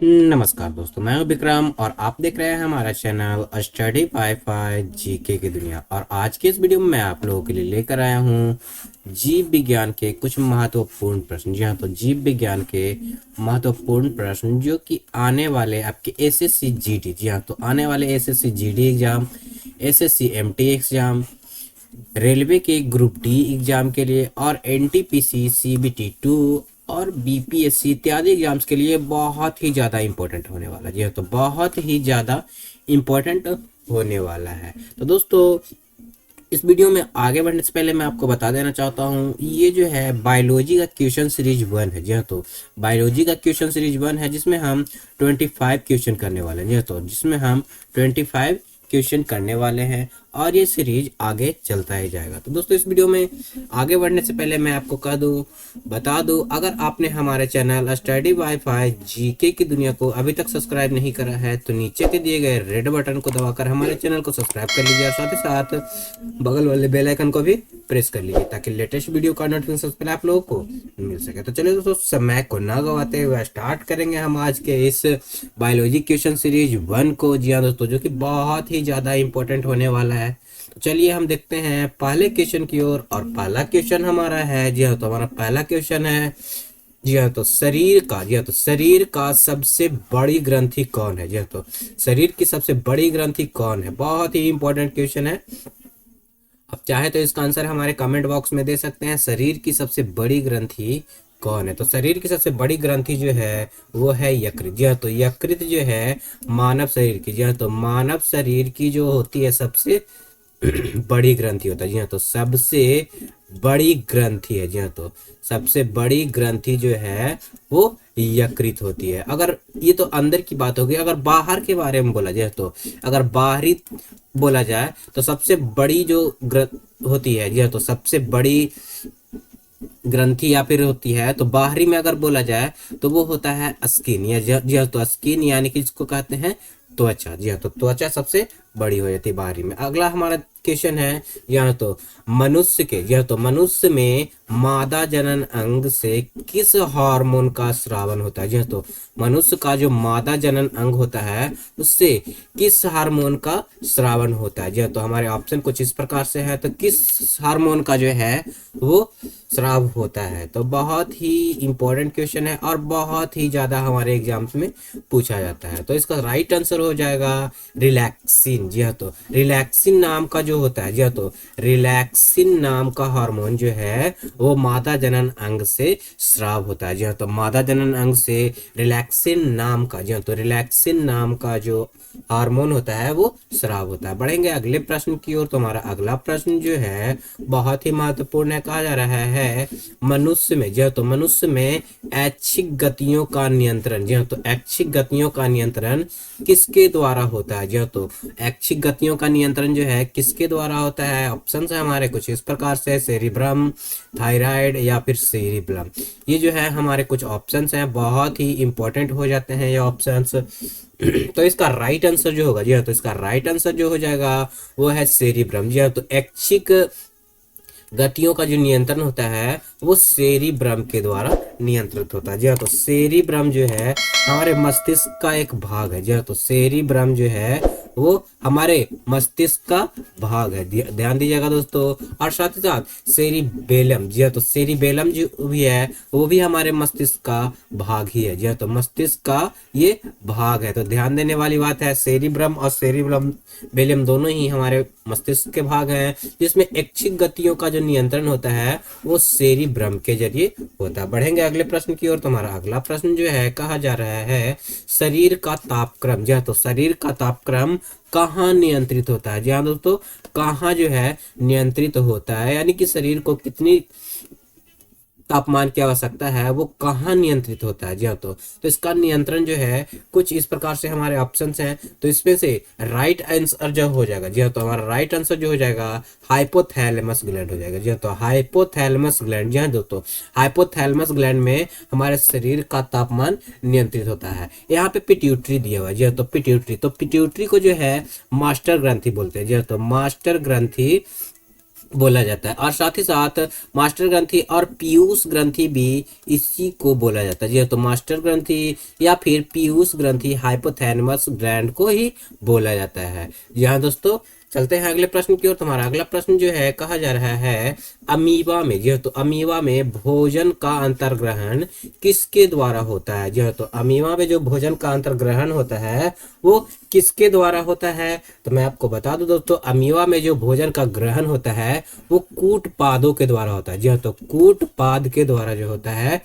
नमस्कार दोस्तों, मैं हूं विक्रम और आप देख रहे हैं हमारा चैनल स्टडी वाईफाई जीके की दुनिया। और आज के इस वीडियो में मैं आप लोगों के लिए लेकर आया हूं जीव विज्ञान के कुछ महत्वपूर्ण प्रश्न। जी हाँ, तो जीव विज्ञान के महत्वपूर्ण प्रश्न जो कि आने वाले आपके एसएससी जीडी, जी हाँ, तो आने वाले SSC GD exam, SSC MT exam, railway के ग्रुप डी एग्जाम के लिए और एनटीपीसी सीबीटी 2 और बीपीएससी इत्यादि एग्जाम्स के लिए बहुत ही ज़्यादा इम्पोर्टेंट होने वाला है। जी हाँ, तो बहुत ही ज़्यादा इम्पोर्टेंट होने वाला है। तो दोस्तों, इस वीडियो में आगे बढ़ने से पहले मैं आपको बता देना चाहता हूँ, ये जो है बायोलॉजी का क्वेश्चन सीरीज 1 है। जी हाँ, तो बायोलॉजी का क्वेश्चन सीरीज 1 है जिसमें हम 25 क्वेश्चन करने वाले हैं। जी हाँ, तो जिसमें हम 25 क्वेश्चन करने वाले हैं और ये सीरीज आगे चलता ही जाएगा। तो दोस्तों, इस वीडियो में आगे बढ़ने से पहले मैं आपको बता दूं, अगर आपने हमारे चैनल स्टडी वाईफाई जीके की दुनिया को अभी तक सब्सक्राइब नहीं करा है तो नीचे के दिए गए रेड बटन को दबाकर हमारे चैनल को सब्सक्राइब कर लीजिए और साथ ही साथ बगल वाले बेल आइकन को भी प्रेस कर लीजिए ताकि लेटेस्ट वीडियो का नोटिफिकेशन पहले आप लोगों को मिल सके। तो चलिए दोस्तों, समय को ना गवाते हुए स्टार्ट करेंगे हम आज के इस बायोलॉजी क्वेश्चन सीरीज 1 को। जी हाँ दोस्तों, जो कि बहुत ही ज्यादा इंपॉर्टेंट होने वाला है। तो चलिए हम देखते हैं पहले क्वेश्चन की ओर। और पहला क्वेश्चन हमारा है, जी हाँ, तो हमारा पहला क्वेश्चन है, जी हाँ, तो शरीर का सबसे बड़ी ग्रंथि कौन है। जी हाँ, तो शरीर की सबसे बड़ी ग्रंथि कौन है, बहुत ही इंपॉर्टेंट क्वेश्चन है। आप चाहे तो इसका आंसर हमारे कमेंट बॉक्स में दे सकते हैं। शरीर की सबसे बड़ी ग्रंथि कौन है? तो शरीर की सबसे बड़ी ग्रंथि जो है वो है यकृत। जी हाँ, तो यकृत जो है मानव शरीर की, जी हाँ, तो मानव शरीर की जो होती है सबसे बड़ी ग्रंथि होता है। जी हाँ, तो सबसे बड़ी ग्रंथि है। जी हाँ, तो सबसे बड़ी ग्रंथि जो है वो यकृत होती है। अगर ये तो अंदर की बात होगी, अगर बाहर के बारे में बोला जाए तो अगर बाहरी बोला जाए तो सबसे बड़ी जो होती है, जी हाँ, तो सबसे बड़ी ग्रंथि या फिर होती है, तो बाहरी में अगर बोला जाए तो वो होता है स्किन, या जी हाँ, तो स्किन यानी कि जिसको कहते हैं त्वचा। जी हाँ, तो त्वचा सबसे बड़ी हो जाती है बाहरी में। अगला हमारा क्वेश्चन है, यहाँ तो मनुष्य के, यह तो मनुष्य में मादा जनन अंग से किस हार्मोन का स्रावन होता है। जी हाँ, तो मनुष्य का जो मादा जनन अंग होता है उससे किस हार्मोन का स्रावन होता है। जी हाँ, तो हमारे ऑप्शन कुछ इस प्रकार से है, तो किस हार्मोन का जो है वो स्राव होता है। तो बहुत ही इंपॉर्टेंट क्वेश्चन है और बहुत ही ज्यादा हमारे एग्जाम्स में पूछा जाता है। तो इसका राइट आंसर हो जाएगा रिलैक्सिन। जी हाँ, तो रिलैक्सिन नाम का जो होता है, जी हाँ, तो रिलैक्सिन नाम का हार्मोन जो है वो मादा जनन अंग से स्राव होता है। जी हाँ, तो मादा जनन अंग से रिलैक्सिन नाम का, जी हाँ, तो रिलैक्सिन नाम का जो हार्मोन होता है वो स्राव होता है। बढ़ेंगे अगले प्रश्न की ओर। तो हमारा अगला प्रश्न जो है बहुत ही महत्वपूर्ण है। कहा जा रहा है मनुष्य में, जी हाँ, तो मनुष्य में ऐच्छिक गतियों का नियंत्रण, जी हाँ, तो ऐच्छिक गतियों का नियंत्रण किसके द्वारा होता है। जी हाँ, तो ऐच्छिक गतियों का नियंत्रण जो है किसके द्वारा होता है? ऑप्शन है हमारे कुछ इस प्रकार से, सेरिब्रम, थायराइड या फिर सेरिब्रम। ये जो है हमारे कुछ ऑप्शंस हैं, बहुत ही इंपॉर्टेंट हो जाते हैं ये ऑप्शंस। तो इसका राइट आंसर जो होगा, जी हाँ, तो इसका राइट आंसर जो हो जाएगा वो है सेरिब्रम। जी हाँ, तो ऐच्छिक गतियों का जो नियंत्रण होता है वो सेरिब्रम के द्वारा नियंत्रित होता है। जी हाँ, तो सेरिब्रम जो है हमारे मस्तिष्क का एक भाग है। जी हाँ, तो सेरिब्रम जो है वो हमारे मस्तिष्क का भाग है, ध्यान दीजिएगा दोस्तों। और साथ ही साथ सेरिबेलम, जी हाँ, तो सेरिबेलम जो भी है वो भी हमारे मस्तिष्क का भाग ही है। जी हाँ, तो मस्तिष्क का ये भाग है। तो ध्यान देने वाली बात है, सेरिब्रम और सेरिबेलम बेलम दोनों ही हमारे मस्तिष्क के भाग हैं, जिसमें ऐच्छिक गतियों का जो नियंत्रण होता है वो सेरिब्रम के जरिए होता है। बढ़ेंगे अगले प्रश्न की ओर। तो हमारा अगला प्रश्न जो है, कहा जा रहा है शरीर का तापक्रम, जी हाँ, तो शरीर का तापक्रम कहाँ नियंत्रित होता है। जी हाँ दोस्तों, कहाँ जो है नियंत्रित होता है, यानी कि शरीर को कितनी तापमान की आवश्यकता है वो कहाँ नियंत्रित होता है। जी हाँ, तो इसका नियंत्रण जो है कुछ इस प्रकार से हमारे ऑप्शंस हैं। तो इसमें से राइट आंसर जो हो जाएगा, जी हाँ, तो हमारा राइट आंसर जो हो जाएगा हाइपोथैलेमस ग्लैंड हो जाएगा। जी हाँ, तो हाइपोथैलेमस ग्लैंड, जी हाँ दोस्तों, हाइपोथैलेमस ग्लैंड में हमारे शरीर का तापमान नियंत्रित होता है। यहाँ पे पिट्यूटरी दिया हुआ है। जी हाँ, तो पिट्यूटरी को जो है मास्टर ग्रंथि बोलते हैं। जी हाँ, तो मास्टर ग्रंथि बोला जाता है। और साथ ही साथ मास्टर ग्रंथि और पीयूष ग्रंथि भी इसी को बोला जाता है। जी हाँ, तो मास्टर ग्रंथि या फिर पीयूष ग्रंथि हाइपोथैलेमस ग्लैंड को ही बोला जाता है। जी हाँ दोस्तों, चलते हैं अगले प्रश्न की ओर। तुम्हारा अगला प्रश्न जो है कहा जा रहा है अमीबा में, जी हाँ, तो अमीबा में भोजन का अंतर्ग्रहण किसके द्वारा होता है। जी हाँ, तो अमीबा में जो भोजन का अंतर्ग्रहण होता है वो किसके द्वारा होता है। तो मैं आपको बता दूं दोस्तों, अमीबा में जो भोजन का ग्रहण होता है वो कूटपादों के द्वारा होता है। जी हाँ, तो कूटपाद के द्वारा जो होता है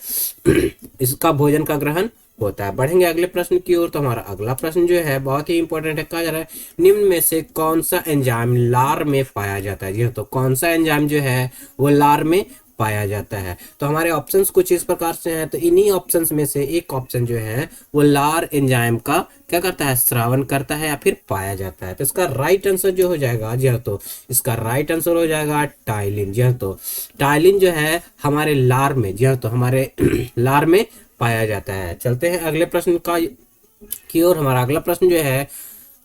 इसका भोजन का ग्रहण होता है। बढ़ेंगे अगले प्रश्न की ओर। तो हमारा अगला प्रश्न जो है बहुत ही इंपॉर्टेंट है। कहा जा रहा है निम्न में से कौन सा एंजाइम लार में पाया जाता है। जी हाँ, तो कौन सा एंजाइम जो है वो लार में पाया जाता है। तो हमारे ऑप्शंस कुछ इस प्रकार से हैं। तो इन्हीं ऑप्शंस में से एक ऑप्शन जो है वो लार एंजाइम का क्या करता है, श्रावण करता है या फिर पाया जाता है। तो इसका राइट आंसर जो हो जाएगा, जी हाँ, तो इसका राइट आंसर हो जाएगा टाइलिन। जी हाँ, तो टाइलिन जो है हमारे लार में, जी हाँ, तो हमारे लार में पाया जाता है। चलते हैं अगले प्रश्न का की ओर। हमारा अगला प्रश्न जो है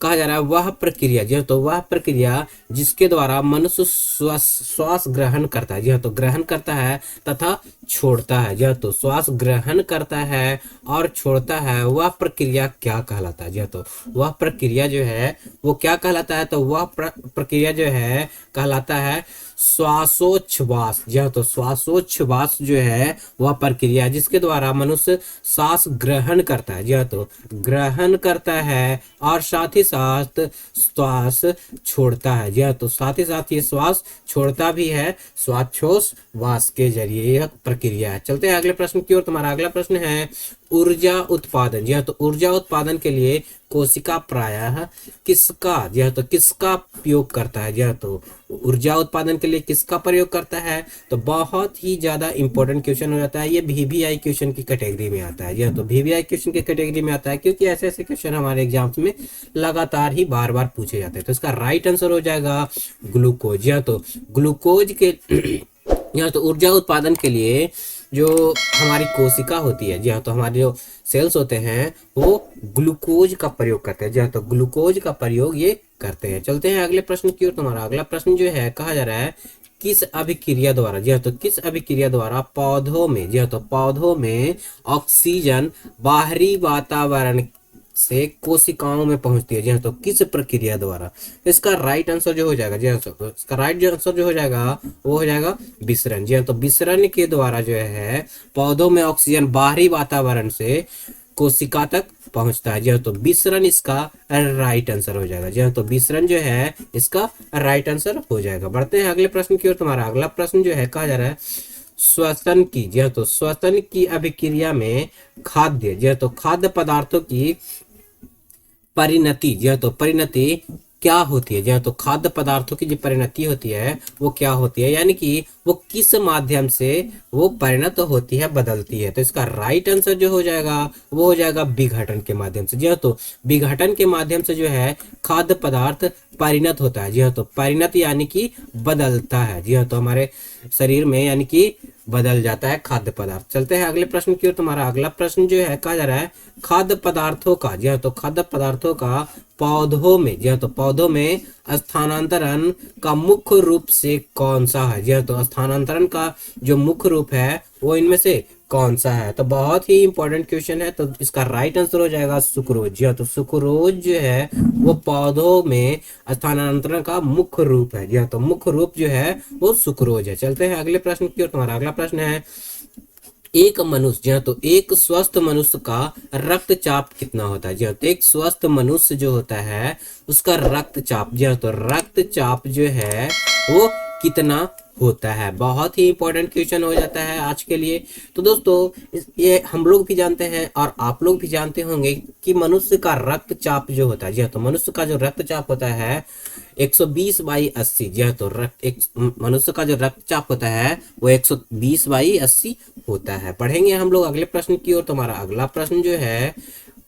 कहा जा रहा है वह प्रक्रिया, जी हाँ, तो वह प्रक्रिया जिसके द्वारा मनुष्य श्वास ग्रहण करता है। जी हाँ, तो ग्रहण करता है तथा छोड़ता है। जी हाँ, तो श्वास ग्रहण करता है और छोड़ता है, वह प्रक्रिया क्या कहलाता है। जी हाँ, तो वह प्रक्रिया जो है वो क्या कहलाता है। तो वह प्रक्रिया जो है कहलाता है श्वासोच्छ्वास। जी हाँ, तो श्वासोच्छ्वास जो है वह प्रक्रिया है जिसके द्वारा मनुष्य सांस ग्रहण करता है। जी हाँ, तो ग्रहण करता है और साथ ही साथ श्वास छोड़ता है। जी हाँ, तो साथ ही साथ ये श्वास छोड़ता भी है श्वासोच्छ्वास के जरिए, यह प्रक्रिया है। चलते हैं अगले प्रश्न की ओर। तुम्हारा अगला प्रश्न है ऊर्जा उत्पादन। जी हाँ, तो ऊर्जा उत्पादन के लिए कोशिका प्रायः किसका, जी हाँ, तो किसका प्रयोग करता है। जी हाँ, तो ऊर्जा उत्पादन के लिए किसका प्रयोग करता है। तो बहुत ही ज्यादा इंपॉर्टेंट क्वेश्चन हो जाता है, ये वीवीआई क्वेश्चन की कैटेगरी में आता है। जी हाँ, तो वीवीआई क्वेश्चन की कैटेगरी में आता है क्योंकि ऐसे ऐसे क्वेश्चन हमारे एग्जाम्स में लगातार ही बार बार पूछे जाते हैं। तो इसका राइट आंसर हो जाएगा ग्लूकोज। जी हाँ, तो ग्लूकोज के यहाँ तो ऊर्जा उत्पादन के लिए जो हमारी कोशिका होती है, जी हाँ, तो हमारे जो सेल्स होते हैं वो ग्लूकोज का प्रयोग करते हैं। जी हाँ, तो ग्लूकोज का प्रयोग ये करते हैं। चलते हैं अगले प्रश्न की ओर। तुम्हारा अगला प्रश्न जो है कहा जा रहा है किस अभिक्रिया द्वारा, जी हाँ, तो किस अभिक्रिया द्वारा पौधों में, जी हाँ, तो पौधों में ऑक्सीजन बाहरी वातावरण से कोशिकाओं में पहुंचती है। जी हाँ, तो किस प्रक्रिया द्वारा। इसका राइट आंसर जो हो जाएगा, जी हाँ, तो इसका राइट आंसर जो हो जाएगा वो हो जाएगा विसरण। जी हाँ, तो विसरण के द्वारा जो है पौधों में ऑक्सीजन बाहरी वातावरण से कोशिका तक पहुंचता है। जी हाँ, तो विसरण इसका राइट आंसर हो जाएगा। जी हाँ, तो विसरण जो है इसका राइट आंसर हो जाएगा। बढ़ते हैं अगले प्रश्न की ओर। तुम्हारा अगला प्रश्न जो है कहा जा रहा है श्वसन की, जी हाँ, तो श्वसन की अभिक्रिया में खाद्य, जी हाँ, तो खाद्य पदार्थों की परिणति, जी हाँ, तो परिणति क्या होती है। जी हाँ, तो खाद्य पदार्थों की जो परिणति होती है वो क्या होती है, यानी कि वो किस माध्यम से वो परिणत होती है, बदलती है। तो इसका राइट आंसर जो हो जाएगा वो हो जाएगा विघटन के माध्यम से। जी हाँ, तो विघटन के माध्यम से जो है खाद्य पदार्थ परिणत होता है। जी हाँ, तो परिणत यानी कि बदलता है। जी हाँ, तो हमारे शरीर में यानी कि बदल जाता है खाद्य पदार्थ। चलते हैं अगले प्रश्न की ओर। तुम्हारा अगला प्रश्न जो है कहा जा रहा है खाद्य पदार्थों का, जी हाँ, तो खाद्य पदार्थों का पौधों में, जी हाँ, तो पौधों में स्थानांतरण का मुख्य रूप से कौन सा है। जी हाँ, तो स्थानांतरण का जो मुख्य रूप है वो इनमें से कौन सा है। तो बहुत ही इंपॉर्टेंट क्वेश्चन है। तो इसका राइट आंसर हो जाएगा सुक्रोज। जी हाँ, तो सुक्रोज जो है वो पौधों में स्थानांतरण का मुख्य रूप है। जी हाँ, तो मुख्य रूप जो है वो सुक्रोज है। चलते हैं अगले प्रश्न की ओर। तुम्हारा अगला प्रश्न है एक मनुष्य, जी हाँ, तो एक स्वस्थ मनुष्य का रक्तचाप कितना होता है। जी हाँ, तो एक स्वस्थ मनुष्य जो होता है उसका रक्तचाप, जी हाँ, तो रक्तचाप जो है वो कितना होता है। बहुत ही इंपॉर्टेंट क्वेश्चन हो जाता है आज के लिए। तो दोस्तों ये हम लोग भी जानते हैं और आप लोग भी जानते होंगे कि मनुष्य का रक्तचाप जो होता है, जी हाँ, तो मनुष्य का जो रक्तचाप होता है 120/80। जी हाँ, तो एक मनुष्य का जो रक्तचाप होता है वो 120/80 होता है। पढ़ेंगे हम लोग अगले प्रश्न की ओर। तुम्हारा अगला प्रश्न जो है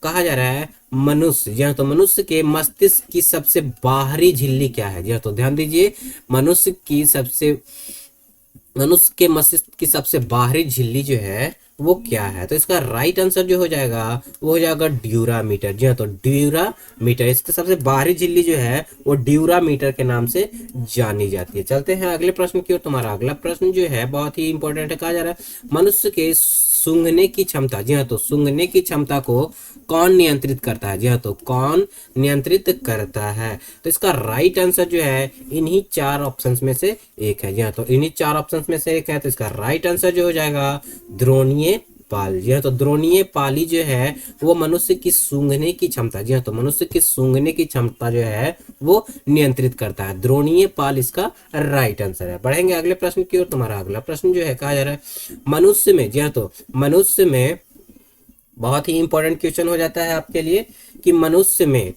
कहा जा रहा है मनुष्य, जी हाँ, तो मनुष्य के मस्तिष्क की सबसे बाहरी झिल्ली क्या है। जी हाँ, तो ध्यान दीजिए मनुष्य के मस्तिष्क की सबसे बाहरी झिल्ली जो है वो क्या है? तो इसका राइट आंसर जो हो जाएगा वो हो जाएगा ड्यूरामीटर। जी हाँ, तो ड्यूरामीटर, इसके सबसे बाहरी झिल्ली जो है वो ड्यूरामीटर के नाम से जानी जाती है। चलते हैं अगले प्रश्न की ओर। तुम्हारा अगला प्रश्न जो है बहुत ही इंपॉर्टेंट है। कहा जा रहा है मनुष्य के सूंघने की क्षमता, जी हाँ, तो सूंघने की क्षमता को कौन नियंत्रित करता है? जी हाँ, तो कौन नियंत्रित करता है? तो इसका राइट आंसर जो है इन्हीं चार ऑप्शंस में से एक है। जी हाँ, तो इन्हीं चार ऑप्शंस में से एक है। तो इसका राइट आंसर जो हो जाएगा द्रोणीय पाल। जी हाँ, तो द्रोणीय पाली जो है वो मनुष्य की सूंघने की क्षमता, जी हाँ, तो मनुष्य की सूंघने की क्षमता जो है वो नियंत्रित करता है। द्रोणीय पाल इसका राइट आंसर है। बढ़ेंगे अगले प्रश्न की ओर। तुम्हारा अगला प्रश्न जो है कहा जा रहा है मनुष्य में, जी हाँ, तो मनुष्य में बहुत ही इंपॉर्टेंट क्वेश्चन हो जाता है आपके लिए कि मनुष्य में,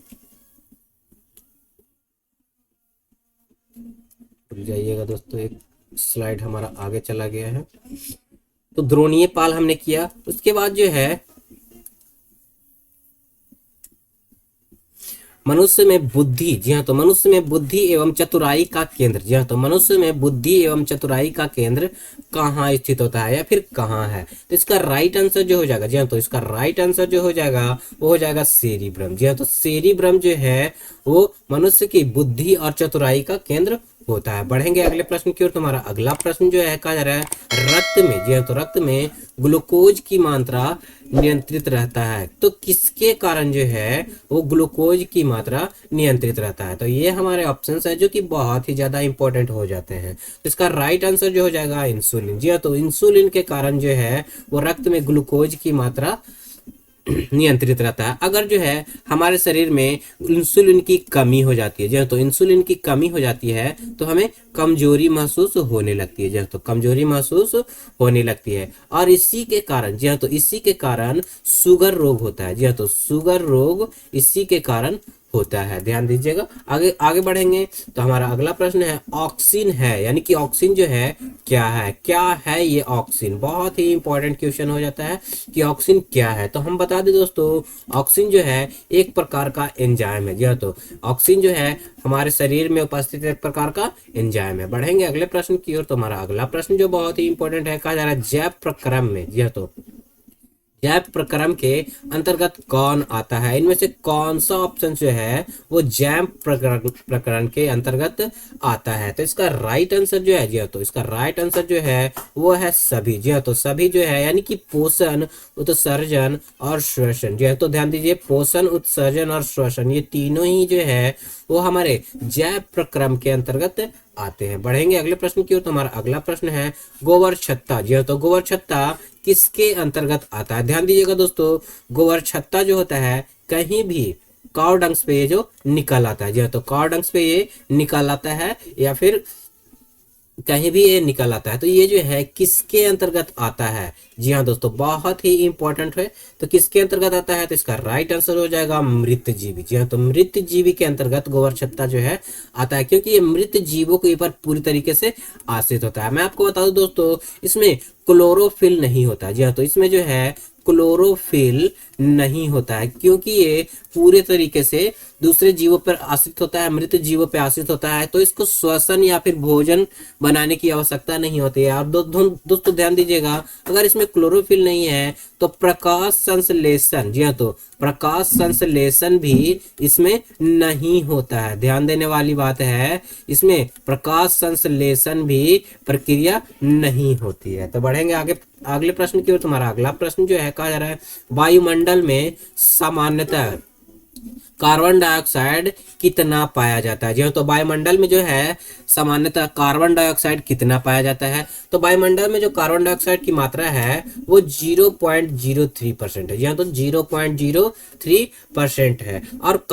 रुक जाइएगा दोस्तों, एक स्लाइड हमारा आगे चला गया है। तो द्रोणीय पाल हमने किया, उसके बाद जो है मनुष्य में बुद्धि, जी हाँ, तो मनुष्य में बुद्धि एवं चतुराई का केंद्र, जी हाँ, तो मनुष्य में बुद्धि एवं चतुराई का केंद्र कहाँ स्थित होता है या फिर कहाँ है? तो इसका राइट आंसर जो हो जाएगा, जी हाँ, तो इसका राइट आंसर जो हो जाएगा वो हो जाएगा सेरिब्रम। जी हाँ, तो सेरिब्रम जो है वो मनुष्य की बुद्धि और चतुराई का केंद्र होता है। बढ़ेंगे अगले प्रश्न की ओर। तुम्हारा अगला प्रश्न जो है कहा जा रहा है रक्त में, जी हाँ, तो रक्त में ग्लूकोज की मात्रा नियंत्रित रहता है। तो किसके कारण जो है वो ग्लूकोज की मात्रा नियंत्रित रहता है? तो ये हमारे ऑप्शंस है जो कि बहुत ही ज्यादा इंपॉर्टेंट हो जाते हैं। तो इसका राइट आंसर जो हो जाएगा इंसुलिन। जी हाँ, तो इंसुलिन के कारण जो है वो रक्त में ग्लूकोज की मात्रा नियंत्रित रहता है। अगर जो है हमारे शरीर में इंसुलिन की कमी हो जाती है, जी हाँ, तो इंसुलिन की कमी हो जाती है तो हमें कमजोरी महसूस होने लगती है। जी हाँ, तो कमजोरी महसूस होने लगती है और इसी के कारण, जी हाँ, तो इसी के कारण शुगर रोग होता है। जी हाँ, तो शुगर रोग इसी के कारण होता है। ध्यान दीजिएगा। आगे आगे बढ़ेंगे तो हमारा अगला प्रश्न है ऑक्सीन है, यानी कि ऑक्सीन जो है क्या है ये ऑक्सीन? बहुत ही इंपॉर्टेंट क्वेश्चन हो जाता है कि ऑक्सीन क्या है। तो हम बता दें दोस्तों, ऑक्सीन जो है एक प्रकार का एंजाइम है। जी हाँ, तो ऑक्सीन जो है हमारे शरीर में उपस्थित एक प्रकार का एंजाइम है। बढ़ेंगे अगले प्रश्न की ओर। तो हमारा अगला प्रश्न जो बहुत ही इंपॉर्टेंट है, कहा जा रहा है जैव प्रक्रम में, जी हाँ, तो जैव प्रक्रम के अंतर्गत कौन आता है? इनमें से कौन सा ऑप्शन जो है वो जैव प्रकरण के अंतर्गत आता है? तो इसका राइट आंसर जो है, जी हाँ, तो इसका राइट आंसर जो है वो है सभी। जी हाँ, तो सभी जो है यानी कि पोषण, उत्सर्जन और श्वसन। जी हाँ, तो ध्यान दीजिए, पोषण, उत्सर्जन और श्वसन ये तीनों ही जो है वो हमारे जैव प्रक्रम के अंतर्गत आते हैं। बढ़ेंगे अगले प्रश्न की ओर। तो हमारा अगला प्रश्न है गोबर छत्ता। जी हाँ, तो गोबर छत्ता किसके अंतर्गत आता है? ध्यान दीजिएगा दोस्तों, गोबर छत्ता जो होता है कहीं भी काव डंग्स पे ये जो निकल आता है, जी हाँ, तो काव डंग्स पे ये निकल आता है या फिर कहीं भी ये निकल आता है। तो ये जो है किसके अंतर्गत आता है? जी हाँ दोस्तों, बहुत ही इंपॉर्टेंट है। तो किसके अंतर्गत आता है? तो इसका राइट आंसर हो जाएगा मृत जीवी। जी हाँ, तो मृत जीवी के अंतर्गत गोबर छत्ता जो है आता है, क्योंकि ये मृत जीवों के ऊपर पूरी तरीके से आश्रित होता है। मैं आपको बता दूं दोस्तों, इसमें क्लोरोफिल नहीं होता। जी हाँ, तो इसमें जो है क्लोरोफिल नहीं होता है, क्योंकि ये पूरे तरीके से दूसरे जीवों पर आश्रित होता है, मृत जीवों पर आश्रित होता है। तो इसको श्वसन या फिर भोजन बनाने की आवश्यकता नहीं होती है। और दोस्तों ध्यान दीजिएगा, अगर इसमें क्लोरोफिल नहीं है तो प्रकाश संश्लेषण, जी हाँ, तो प्रकाश संश्लेषण भी इसमें नहीं होता है। ध्यान देने वाली बात है, इसमें प्रकाश संश्लेषण भी प्रक्रिया नहीं होती है। तो बढ़ेंगे आगे अगले प्रश्न की ओर। तुम्हारा अगला प्रश्न जो है कहा जा रहा है वायुमंडल में सामान्यतः कार्बन डाइऑक्साइड कितना पाया जाता है? जी हाँ, तो वायुमंडल में जो है सामान्यतः कार्बन डाइऑक्साइड कितना पाया जाता है? तो वायुमंडल में जो कार्बन डाइऑक्साइड की मात्रा है वो 0.03% है। जी हाँ, तो 0.03% है। और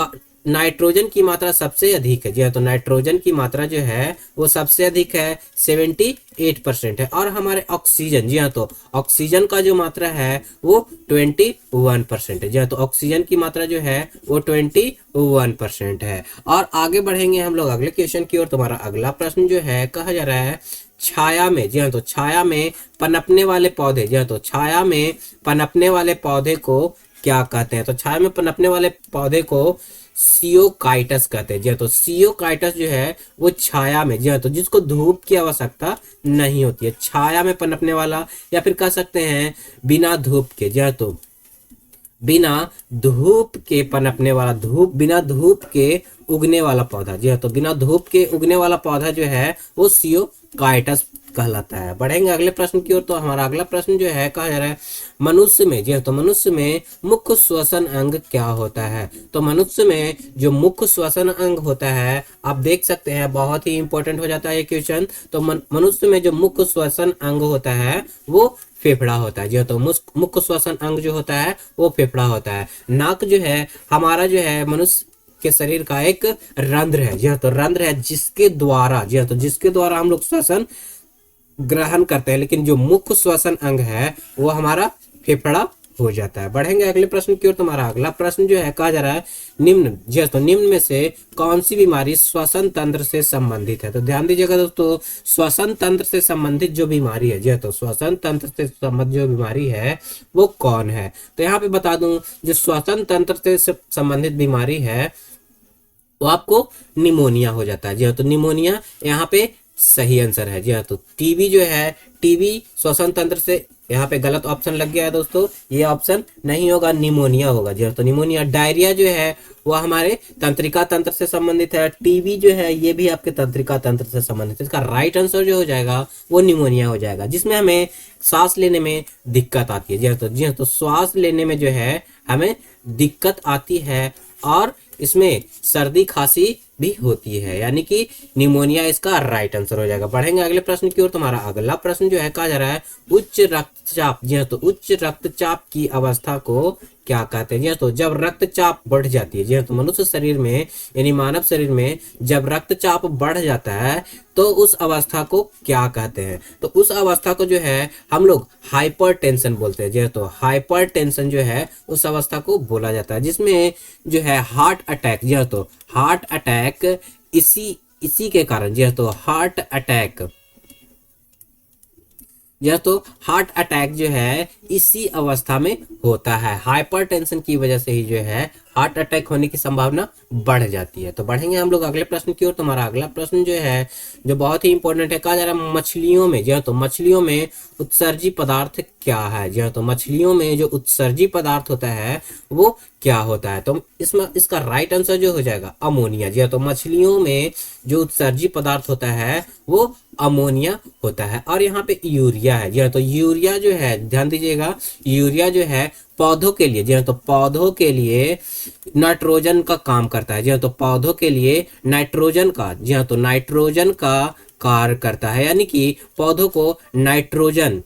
नाइट्रोजन की मात्रा सबसे अधिक है। जी हाँ, तो नाइट्रोजन की मात्रा जो है वो सबसे अधिक है, 78% है। और हमारे ऑक्सीजन, जी हाँ, तो ऑक्सीजन का जो मात्रा है वो 21% है। जी हाँ, तो ऑक्सीजन की मात्रा जो है वो 21% है। और आगे बढ़ेंगे हम लोग अगले क्वेश्चन की ओर। तुम्हारा अगला प्रश्न जो है कहा जा रहा है छाया में, जी हाँ, तो छाया में पनपने वाले पौधे, जी हाँ, तो छाया में पनपने वाले पौधे को क्या कहते हैं? तो छाया में पनपने वाले पौधे को सियोकाइटस कहते हैं। जी हाँ, तो सियोकाइटस जो है वो छाया में, जी हाँ, तो जिसको धूप की आवश्यकता नहीं होती है, छाया में पनपने वाला, या फिर कह सकते हैं बिना धूप के, जी हाँ, तो बिना धूप के पनपने वाला, बिना धूप के उगने वाला पौधा। जी हाँ, तो बिना धूप के उगने वाला पौधा जो है वो सियोकाइटस कहलाता है। बढ़ेंगे अगले प्रश्न की ओर। तो हमारा अगला प्रश्न जो है कहा जा रहा है मनुष्य में, जी हाँ, तो मनुष्य में मुख्य श्वसन अंग क्या होता है? तो मनुष्य में जो मुख्य श्वसन अंग होता है, आप देख सकते हैं बहुत ही इंपॉर्टेंट हो जाता है ये क्वेश्चन। तो मनुष्य में जो मुख्य श्वसन अंग होता है वो फेफड़ा होता है। जी हाँ, तो मुख्य श्वसन अंग जो होता है वो फेफड़ा होता है। नाक जो है हमारा जो है मनुष्य के शरीर का एक रंध्र है। जी हाँ, तो रंध्र है जिसके द्वारा, जी हाँ, तो जिसके द्वारा हम लोग श्वसन ग्रहण करते हैं, लेकिन जो मुख्य श्वसन अंग है वो हमारा फेफड़ा हो जाता है। बढ़ेंगे अगले प्रश्न की ओर। तुम्हारा अगला प्रश्न जो है कहा जा रहा है निम्न, जी हाँ, तो निम्न में से कौन सी बीमारी श्वसन तंत्र से संबंधित है? तो ध्यान दीजिएगा दोस्तों, श्वसन तंत्र से संबंधित जो बीमारी है, जी हाँ, तो श्वसन तंत्र से संबंधित जो बीमारी है वो कौन है? तो यहाँ पे बता दूं, जो श्वसन तंत्र से संबंधित बीमारी है वो आपको निमोनिया हो जाता है। जी हाँ, तो निमोनिया यहाँ पे सही आंसर है। जी हाँ, तो टीबी जो है, टीबी श्वसन तंत्र से, यहाँ पे गलत ऑप्शन लग गया है दोस्तों, ये ऑप्शन नहीं होगा, निमोनिया होगा। जी हाँ, तो निमोनिया। डायरिया जो है वो हमारे तंत्रिका तंत्र से संबंधित है। टीबी जो है ये भी आपके तंत्रिका तंत्र से संबंधित है। इसका राइट आंसर जो हो जाएगा वो निमोनिया हो जाएगा, जिसमें हमें सांस लेने में दिक्कत आती है। जी हाँ, तो श्वास लेने में जो है हमें दिक्कत आती है और इसमें सर्दी खांसी भी होती है, यानी कि निमोनिया इसका राइट आंसर हो जाएगा। बढ़ेंगे अगले प्रश्न की ओर। तुम्हारा अगला प्रश्न जो है कहा जा रहा है उच्च रक्तचाप। जी हाँ, तो उच्च रक्तचाप की अवस्था को क्या कहते हैं? जी हाँ, तो जब रक्तचाप बढ़ जाती है, जी हाँ, तो मनुष्य शरीर में यानी मानव शरीर में जब रक्तचाप बढ़ जाता है तो उस अवस्था को क्या कहते हैं? तो उस अवस्था को जो है हम लोग हाइपरटेंशन बोलते हैं। जी हाँ, तो हाइपरटेंशन जो है उस अवस्था को बोला जाता है, जिसमें जो है हार्ट अटैक, जी हाँ, तो हार्ट अटैक इसी के कारण, जी हाँ, तो हार्ट अटैक, यह तो हार्ट अटैक जो है इसी अवस्था में होता है। हाइपरटेंशन की वजह से ही जो है हार्ट अटैक होने की संभावना बढ़ जाती है। तो बढ़ेंगे हम लोग अगले प्रश्न की ओर। तुम्हारा अगला प्रश्न जो है जो बहुत ही इंपॉर्टेंट है, कहा जा रहा है मछलियों में, जी हाँ, तो मछलियों में उत्सर्जी पदार्थ क्या है? जी हाँ, तो मछलियों में जो उत्सर्जी पदार्थ होता है वो क्या होता है? तो इसमें इसका राइट आंसर जो हो जाएगा अमोनिया। जी हाँ, तो मछलियों में जो उत्सर्जी पदार्थ होता है वो अमोनिया होता है। और यहाँ पे यूरिया है। जी हाँ, तो यूरिया जो है, ध्यान दीजिएगा, यूरिया जो है पौधों के लिए, जी हाँ, तो पौधों के लिए नाइट्रोजन का काम करता है। जी हाँ, तो पौधों के लिए नाइट्रोजन का, जी हाँ, तो नाइट्रोजन का कार्य करता है, यानी कि पौधों को नाइट्रोजन,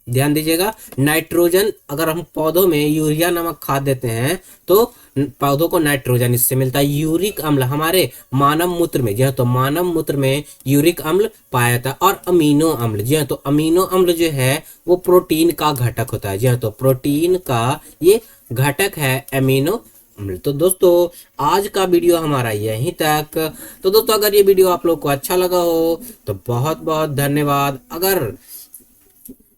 ध्यान दीजिएगा, नाइट्रोजन, अगर हम पौधों में यूरिया नामक खाद देते हैं तो पौधों को नाइट्रोजन इससे मिलता है। यूरिक अम्ल हमारे मानव मूत्र में, जी हाँ, तो मानव मूत्र में यूरिक अम्ल पाया जाता है। और अमीनो अम्ल, जी हाँ, तो अमीनो अम्ल जो है वो प्रोटीन का घटक होता है। जी हाँ, तो प्रोटीन का ये घटक है अमीनो अम्ल। तो दोस्तों आज का वीडियो हमारा यहीं तक। तो दोस्तों अगर ये वीडियो आप लोग को अच्छा लगा हो तो बहुत बहुत धन्यवाद। अगर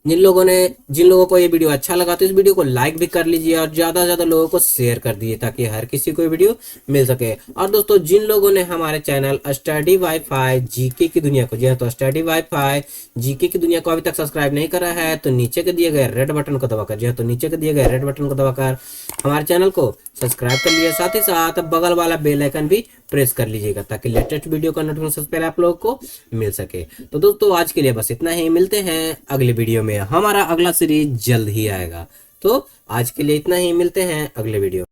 जिन लोगों को ये वीडियो अच्छा लगा तो इस वीडियो को लाइक भी कर लीजिए और ज्यादा से ज्यादा लोगों को शेयर कर दीजिए ताकि हर किसी को ये वीडियो मिल सके। और दोस्तों जिन लोगों ने हमारे चैनल स्टडी वाईफाई जीके की दुनिया को, जी हाँ, तो स्टडी वाईफाई जीके की दुनिया को अभी तक सब्सक्राइब नहीं करा है तो नीचे के दिए गए रेड बटन को दबाकर, जी हाँ, तो नीचे के दिए गए रेड बटन को दबाकर हमारे चैनल को सब्सक्राइब कर लीजिए। साथ ही साथ बगल वाला बेल आइकन भी प्रेस कर लीजिएगा ताकि लेटेस्ट वीडियो का नोटिफिकेशन सबसे पहले आप लोगों को मिल सके। तो दोस्तों आज के लिए बस इतना ही, मिलते हैं अगले वीडियो में। हमारा अगला सीरीज जल्द ही आएगा। तो आज के लिए इतना ही, मिलते हैं अगले वीडियो।